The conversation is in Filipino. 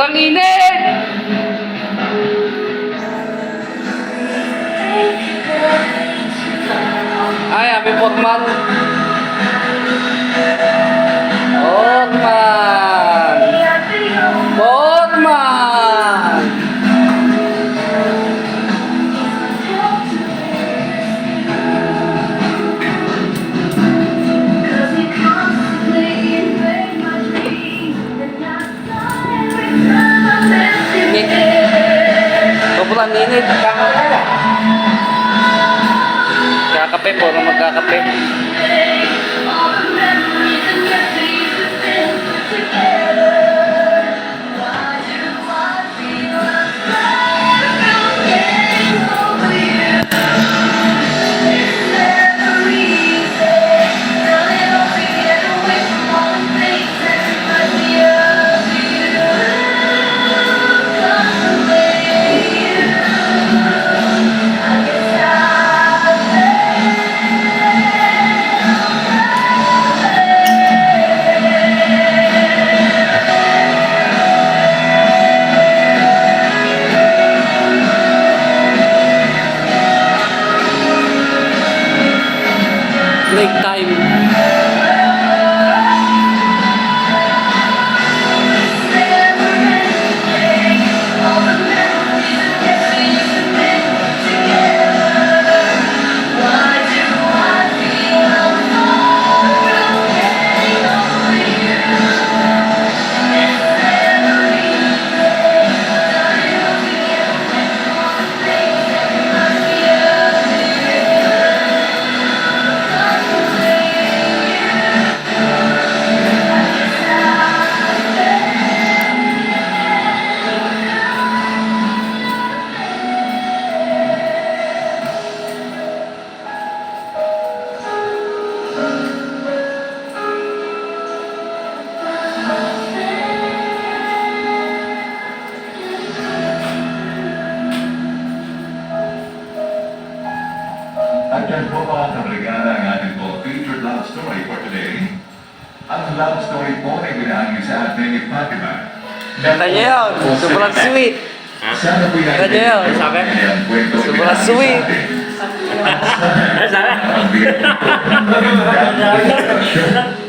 Sobrang init! Ay, happy 4th month. Portman! Portman! Sobrang init. Kakape po, magkakape. Lake time. At yan po mga kabrigada ang ating po featured love story for today. Ang love story po ay binahagi sa atin ni Fatima. Ganda niya yun. Sobrang sweet. Sana po yan. Ganda niya yun. Sobrang sweet. Ang